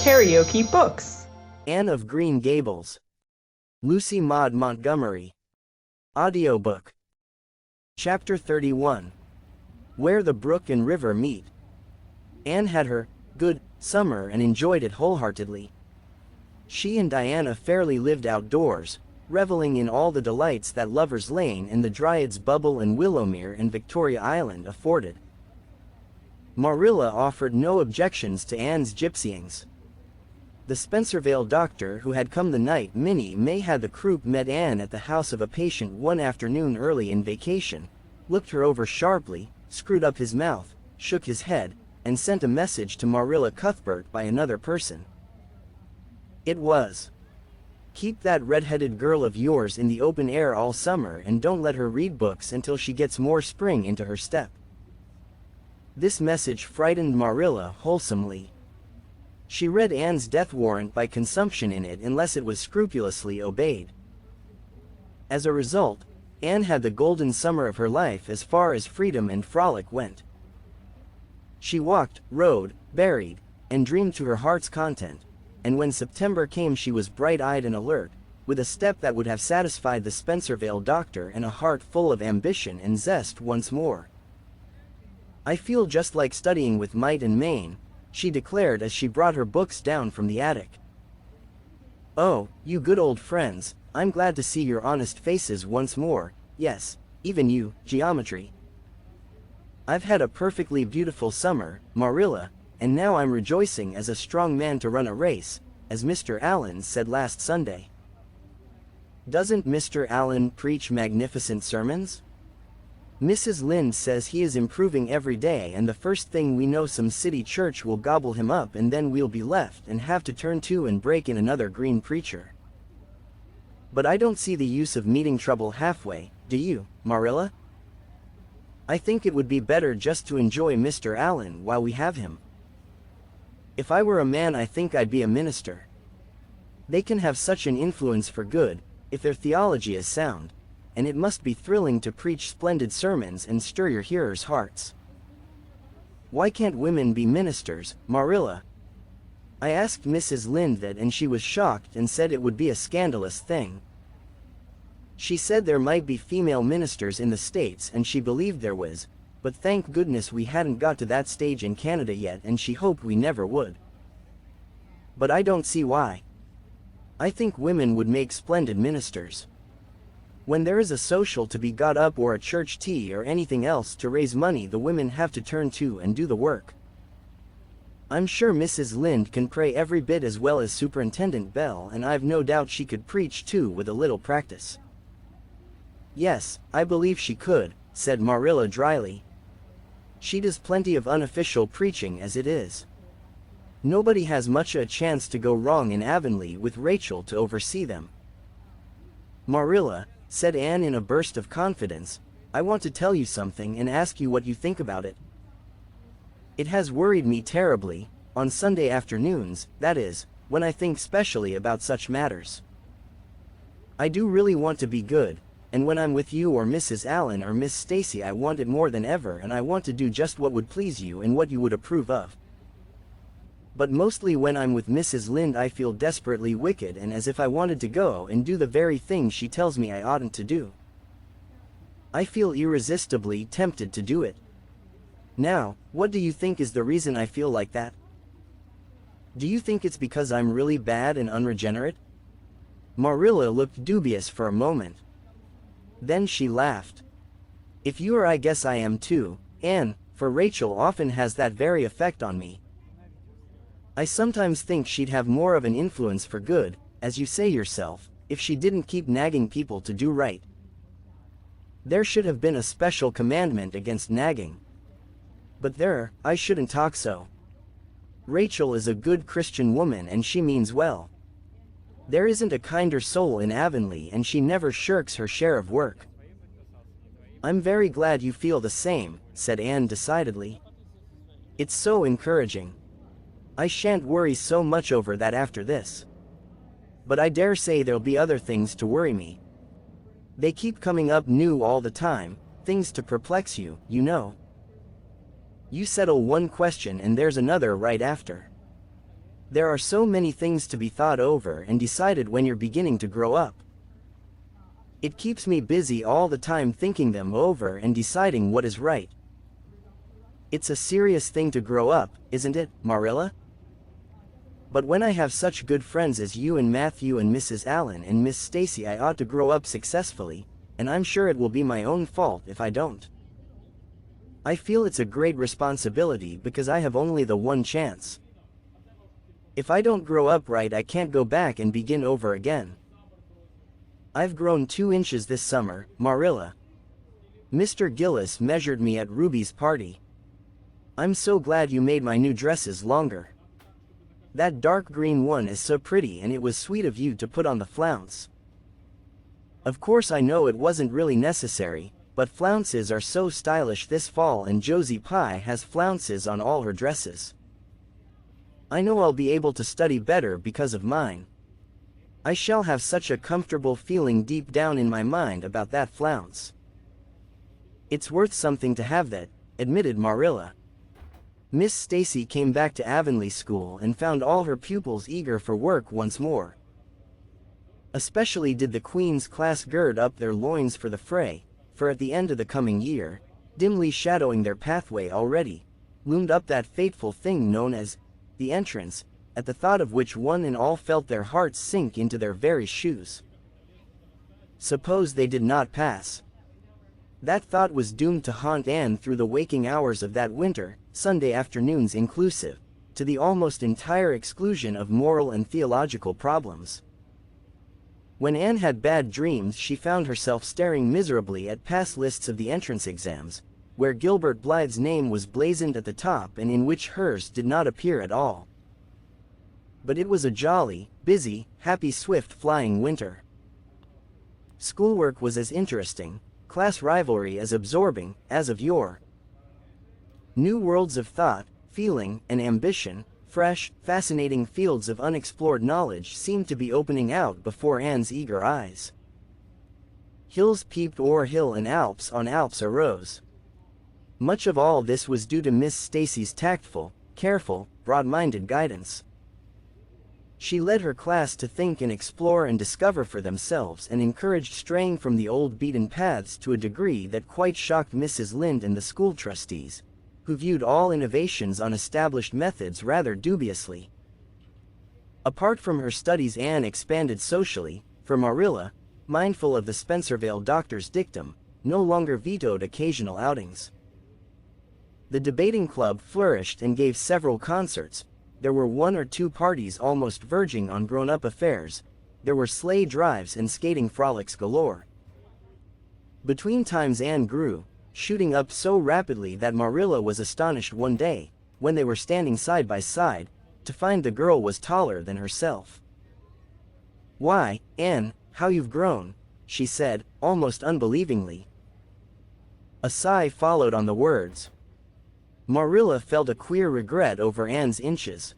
KaraokeBooks. Anne of Green Gables. Lucy Maud Montgomery. Audiobook. Chapter 31. Where the Brook and River Meet. Anne had her good summer and enjoyed it wholeheartedly. She and Diana fairly lived outdoors, reveling in all the delights that Lover's Lane and the Dryad's Bubble and Willowmere and Victoria Island afforded. Marilla offered no objections to Anne's gypsyings. The Spencervale doctor who had come the night Minnie May had the croup met Anne at the house of a patient one afternoon early in vacation, looked her over sharply, screwed up his mouth, shook his head, and sent a message to Marilla Cuthbert by another person. It was, "Keep that red-headed girl of yours in the open air all summer and don't let her read books until she gets more spring into her step." This message frightened Marilla wholesomely. She read Anne's death warrant by consumption in it unless it was scrupulously obeyed. As a result, Anne had the golden summer of her life as far as freedom and frolic went. She walked, rode, berried, and dreamed to her heart's content, and when September came she was bright-eyed and alert, with a step that would have satisfied the Spencervale doctor and a heart full of ambition and zest once more. "I feel just like studying with might and main," she declared as she brought her books down from the attic. "Oh, you good old friends, I'm glad to see your honest faces once more, yes, even you, geometry. I've had a perfectly beautiful summer, Marilla, and now I'm rejoicing as a strong man to run a race, as Mr. Allen said last Sunday." "Doesn't Mr. Allen preach magnificent sermons? Mrs. Lynde says he is improving every day and the first thing we know some city church will gobble him up and then we'll be left and have to turn to and break in another green preacher. But I don't see the use of meeting trouble halfway, do you, Marilla? I think it would be better just to enjoy Mr. Allen while we have him. If I were a man I think I'd be a minister. They can have such an influence for good, if their theology is sound. And it must be thrilling to preach splendid sermons and stir your hearers' hearts. Why can't women be ministers, Marilla?" I asked Mrs. Lynde that and she was shocked and said it would be a scandalous thing. She said there might be female ministers in the States and she believed there was, but thank goodness we hadn't got to that stage in Canada yet and she hoped we never would. But I don't see why. I think women would make splendid ministers. When there is a social to be got up or a church tea or anything else to raise money the women have to turn to and do the work. I'm sure Mrs. Lynde can pray every bit as well as Superintendent Bell and I've no doubt she could preach too with a little practice." "Yes, I believe she could," said Marilla dryly. "She does plenty of unofficial preaching as it is. Nobody has much a chance to go wrong in Avonlea with Rachel to oversee them." "Marilla," said Anne in a burst of confidence, "I want to tell you something and ask you what you think about it. It has worried me terribly, on Sunday afternoons, that is, when I think specially about such matters. I do really want to be good, and when I'm with you or Mrs. Allen or Miss Stacy I want it more than ever and I want to do just what would please you and what you would approve of. But mostly when I'm with Mrs. Lynde I feel desperately wicked and as if I wanted to go and do the very thing she tells me I oughtn't to do. I feel irresistibly tempted to do it. Now, what do you think is the reason I feel like that? Do you think it's because I'm really bad and unregenerate?" Marilla looked dubious for a moment. Then she laughed. "If you are I guess I am too, Anne, for Rachel often has that very effect on me. I sometimes think she'd have more of an influence for good, as you say yourself, if she didn't keep nagging people to do right. There should have been a special commandment against nagging. But there, I shouldn't talk so. Rachel is a good Christian woman and she means well. There isn't a kinder soul in Avonlea and she never shirks her share of work." "I'm very glad you feel the same," said Anne decidedly. "It's so encouraging. I shan't worry so much over that after this. But I dare say there'll be other things to worry me. They keep coming up new all the time, things to perplex you, you know. You settle one question and there's another right after. There are so many things to be thought over and decided when you're beginning to grow up. It keeps me busy all the time thinking them over and deciding what is right. It's a serious thing to grow up, isn't it, Marilla? But when I have such good friends as you and Matthew and Mrs. Allen and Miss Stacy, I ought to grow up successfully, and I'm sure it will be my own fault if I don't. I feel it's a great responsibility because I have only the one chance. If I don't grow up right, I can't go back and begin over again. I've grown 2 inches this summer, Marilla. Mr. Gillis measured me at Ruby's party. I'm so glad you made my new dresses longer. That dark green one is so pretty, and it was sweet of you to put on the flounce. Of course I know it wasn't really necessary, but flounces are so stylish this fall, and Josie Pye has flounces on all her dresses. I know I'll be able to study better because of mine. I shall have such a comfortable feeling deep down in my mind about that flounce. It's worth something to have that, admitted Marilla. Miss Stacy came back to Avonlea School and found all her pupils eager for work once more. Especially did the Queen's class gird up their loins for the fray, for at the end of the coming year, dimly shadowing their pathway already, loomed up that fateful thing known as the entrance, at the thought of which one and all felt their hearts sink into their very shoes. Suppose they did not pass. That thought was doomed to haunt Anne through the waking hours of that winter, Sunday afternoons inclusive, to the almost entire exclusion of moral and theological problems. When Anne had bad dreams, she found herself staring miserably at pass lists of the entrance exams, where Gilbert Blythe's name was blazoned at the top and in which hers did not appear at all. But it was a jolly, busy, happy, swift-flying winter. Schoolwork was as interesting, class rivalry as absorbing, as of yore. New worlds of thought, feeling, and ambition, fresh, fascinating fields of unexplored knowledge seemed to be opening out before Anne's eager eyes. Hills peeped o'er hill and Alps on Alps arose. Much of all this was due to Miss Stacy's tactful, careful, broad-minded guidance. She led her class to think and explore and discover for themselves, and encouraged straying from the old beaten paths to a degree that quite shocked Mrs. Lynde and the school trustees, who viewed all innovations on established methods rather dubiously. Apart from her studies, Anne expanded socially, for Marilla, mindful of the Spencervale doctor's dictum, no longer vetoed occasional outings. The debating club flourished and gave several concerts. There were 1 or 2 parties almost verging on grown-up affairs. There were sleigh drives and skating frolics galore. Between times Anne grew, shooting up so rapidly that Marilla was astonished one day, when they were standing side by side, to find the girl was taller than herself. "Why, Anne, how you've grown," she said, almost unbelievingly. A sigh followed on the words. Marilla felt a queer regret over Anne's inches.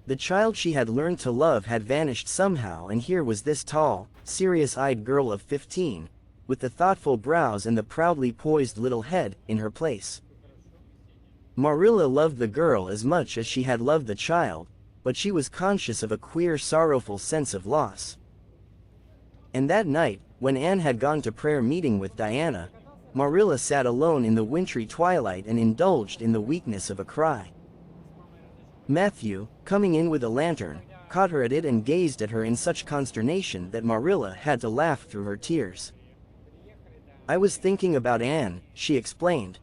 The child she had learned to love had vanished somehow, and here was this tall, serious-eyed girl of 15, with the thoughtful brows and the proudly poised little head, in her place. Marilla loved the girl as much as she had loved the child, but she was conscious of a queer, sorrowful sense of loss. And that night, when Anne had gone to prayer meeting with Diana, Marilla sat alone in the wintry twilight and indulged in the weakness of a cry. Matthew, coming in with a lantern, caught her at it and gazed at her in such consternation that Marilla had to laugh through her tears. "I was thinking about Anne," she explained.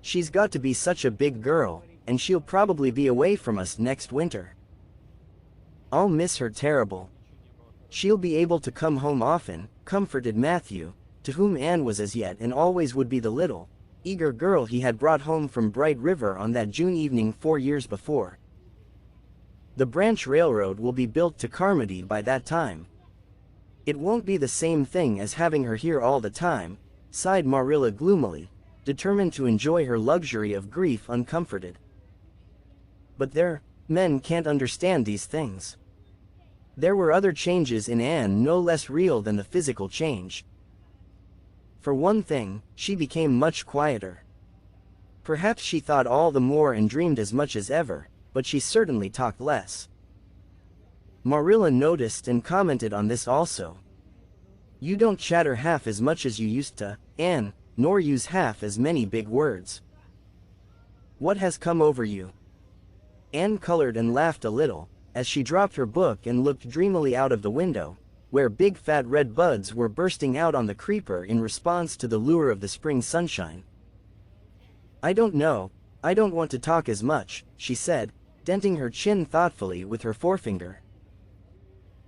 "She's got to be such a big girl, and she'll probably be away from us next winter. I'll miss her terrible. She'll be able to come home often," comforted Matthew, to whom Anne was as yet and always would be the little, eager girl he had brought home from Bright River on that June evening 4 years before. "The branch railroad will be built to Carmody by that time. It won't be the same thing as having her here all the time," sighed Marilla gloomily, determined to enjoy her luxury of grief uncomforted. But men can't understand these things. There were other changes in Anne no less real than the physical change. For one thing, she became much quieter. Perhaps she thought all the more and dreamed as much as ever, but she certainly talked less. Marilla noticed and commented on this also. You don't chatter half as much as you used to, Anne, nor use half as many big words. What has come over you? Anne colored and laughed a little, as she dropped her book and looked dreamily out of the window, where big fat red buds were bursting out on the creeper in response to the lure of the spring sunshine. I don't know, I don't want to talk as much, she said, denting her chin thoughtfully with her forefinger.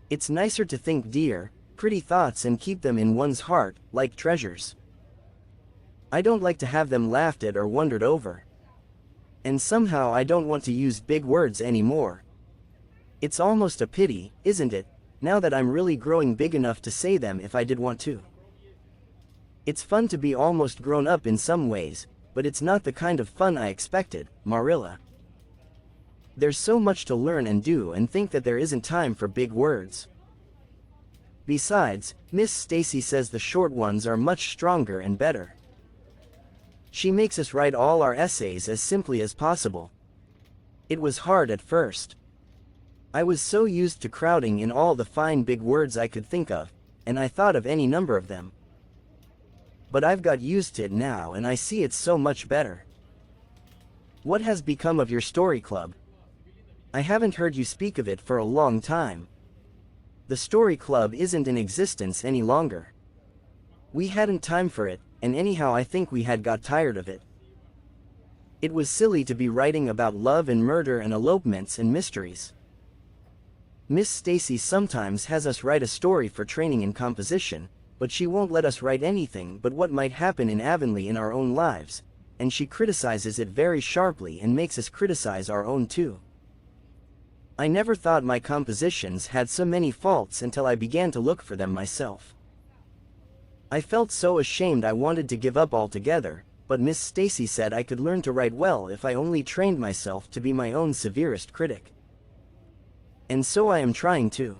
It's nicer to think dear, pretty thoughts and keep them in one's heart, like treasures. I don't like to have them laughed at or wondered over. And somehow I don't want to use big words anymore. It's almost a pity, isn't it, now that I'm really growing big enough to say them if I did want to. It's fun to be almost grown up in some ways, but it's not the kind of fun I expected, Marilla. There's so much to learn and do and think that there isn't time for big words. Besides, Miss Stacy says the short ones are much stronger and better. She makes us write all our essays as simply as possible. It was hard at first. I was so used to crowding in all the fine big words I could think of, and I thought of any number of them. But I've got used to it now and I see it's so much better. What has become of your story club? I haven't heard you speak of it for a long time. The story club isn't in existence any longer. We hadn't time for it, and anyhow I think we had got tired of it. It was silly to be writing about love and murder and elopements and mysteries. Miss Stacy sometimes has us write a story for training in composition, but she won't let us write anything but what might happen in Avonlea in our own lives, and she criticizes it very sharply and makes us criticize our own too. I never thought my compositions had so many faults until I began to look for them myself. I felt so ashamed I wanted to give up altogether, but Miss Stacy said I could learn to write well if I only trained myself to be my own severest critic. And so I am trying to.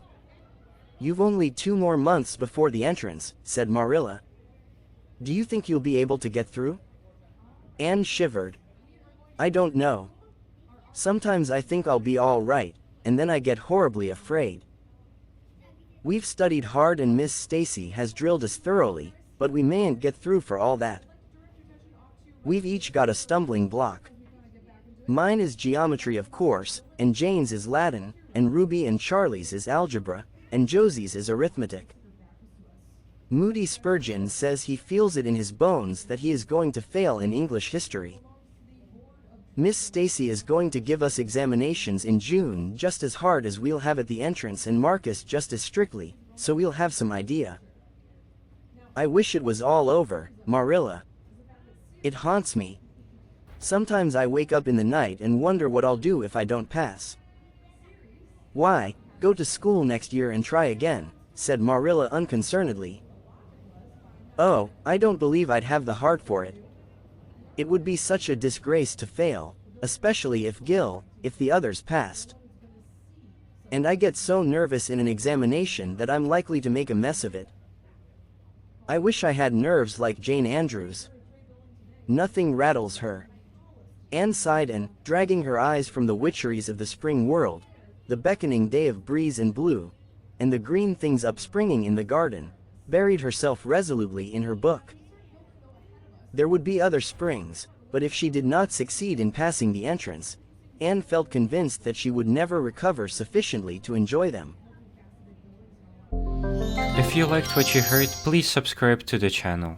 You've only 2 more months before the entrance, said Marilla. Do you think you'll be able to get through? Anne shivered. I don't know. Sometimes I think I'll be all right, and then I get horribly afraid. We've studied hard and Miss Stacy has drilled us thoroughly, but we mayn't get through for all that. We've each got a stumbling block. Mine is geometry, of course, and Jane's is Latin, and Ruby and Charlie's is algebra, and Josie's is arithmetic. Moody Spurgeon says he feels it in his bones that he is going to fail in English history. Miss Stacy is going to give us examinations in June just as hard as we'll have at the entrance and mark us just as strictly, so we'll have some idea. I wish it was all over, Marilla. It haunts me. Sometimes I wake up in the night and wonder what I'll do if I don't pass. Why, go to school next year and try again, said Marilla unconcernedly. Oh, I don't believe I'd have the heart for it. It would be such a disgrace to fail, especially if the others passed. And I get so nervous in an examination that I'm likely to make a mess of it. I wish I had nerves like Jane Andrews. Nothing rattles her. Anne sighed and, dragging her eyes from the witcheries of the spring world, the beckoning day of breeze and blue, and the green things upspringing in the garden, buried herself resolutely in her book. There would be other springs, but if she did not succeed in passing the entrance, Anne felt convinced that she would never recover sufficiently to enjoy them. If you liked what you heard, please subscribe to the channel.